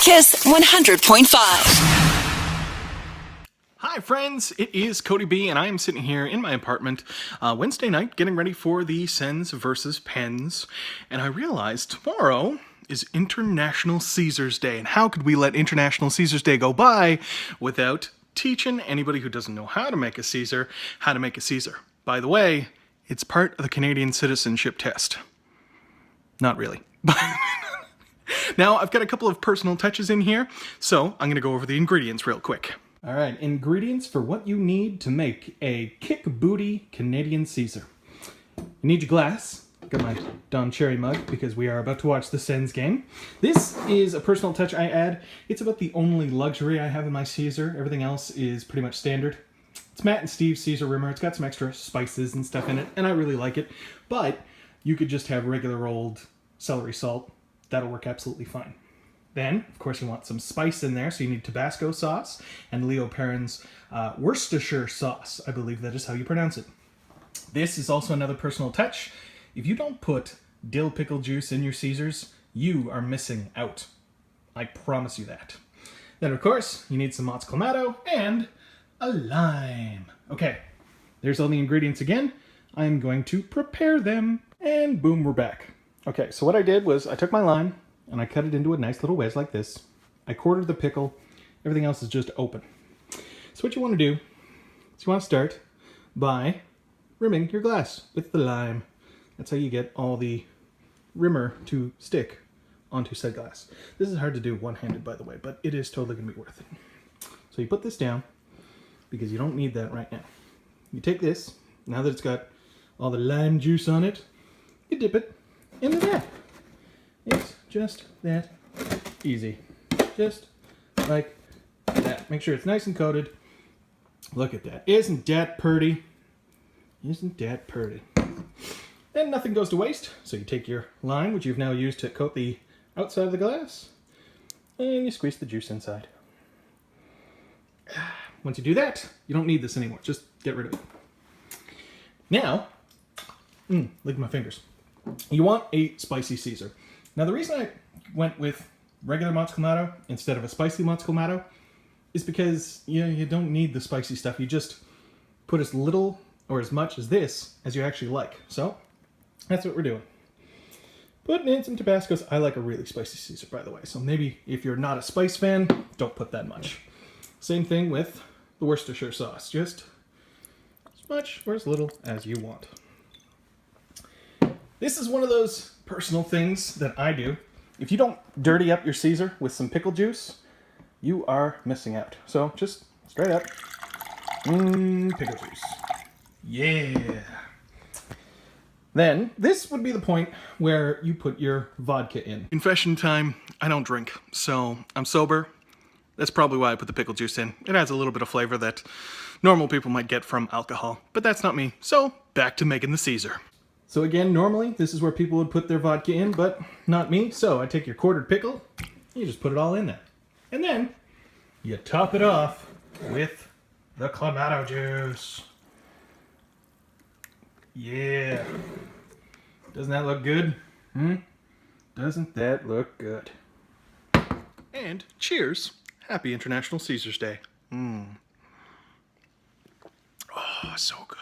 Kiss 100.5. Hi friends, it is Cody B and I am sitting here in my apartment Wednesday night getting ready for the Sens versus Pens, and I realized tomorrow is International Caesars Day, and how could we let International Caesars Day go by without teaching anybody who doesn't know how to make a Caesar how to make a Caesar. By the way, it's part of the Canadian citizenship test. Not really. Now, I've got a couple of personal touches in here, so I'm going to go over the ingredients real quick. All right, ingredients for what you need to make a kick booty Canadian Caesar. You need your glass. Got my Dom Cherry mug because we are about to watch the Sens game. This is a personal touch I add. It's about the only luxury I have in my Caesar. Everything else is pretty much standard. It's Matt and Steve's Caesar Rimmer. It's got some extra spices and stuff in it, and I really like it. But you could just have regular old celery salt. That'll work absolutely fine. Then, of course, you want some spice in there, so you need Tabasco sauce and Leo Perrin's Worcestershire sauce. I believe that is how you pronounce it. This is also another personal touch. If you don't put dill pickle juice in your Caesars, you are missing out. I promise you that. Then, of course, you need some mozz clamato and a lime. Okay, there's all the ingredients again. I'm going to prepare them, and boom, we're back. Okay, so what I did was I took my lime, and I cut it into a nice little wedge like this. I quartered the pickle. Everything else is just open. So what you want to do is you want to start by rimming your glass with the lime. That's how you get all the rimmer to stick onto said glass. This is hard to do one-handed, by the way, but it is totally going to be worth it. So you put this down because you don't need that right now. You take this, now that it's got all the lime juice on it, you dip it into that. It's just that easy. Just like that. Make sure it's nice and coated. Look at that. Isn't that pretty? Isn't that pretty? Then nothing goes to waste. So you take your lime, which you've now used to coat the outside of the glass, and you squeeze the juice inside. Once you do that, you don't need this anymore. Just get rid of it. Now, look at my fingers. You want a spicy Caesar. Now, the reason I went with regular mozz clamato instead of a spicy mozz clamato is because you don't need the spicy stuff. You just put as little or as much as this as you actually like. So that's what we're doing. Putting in some Tabascos. I like a really spicy Caesar, by the way. So maybe if you're not a spice fan, don't put that much. Same thing with the Worcestershire sauce. Just as much or as little as you want. This is one of those personal things that I do. If you don't dirty up your Caesar with some pickle juice, you are missing out. So just straight up, pickle juice. Yeah. Then this would be the point where you put your vodka in. Confession time, I don't drink, so I'm sober. That's probably why I put the pickle juice in. It adds a little bit of flavor that normal people might get from alcohol, but that's not me. So back to making the Caesar. So again, normally this is where people would put their vodka in, but not me. So I take your quartered pickle, you just put it all in there. And then you top it off with the clamato juice. Yeah. Doesn't that look good? Doesn't that look good? And cheers. Happy International Caesars Day. Oh, so good.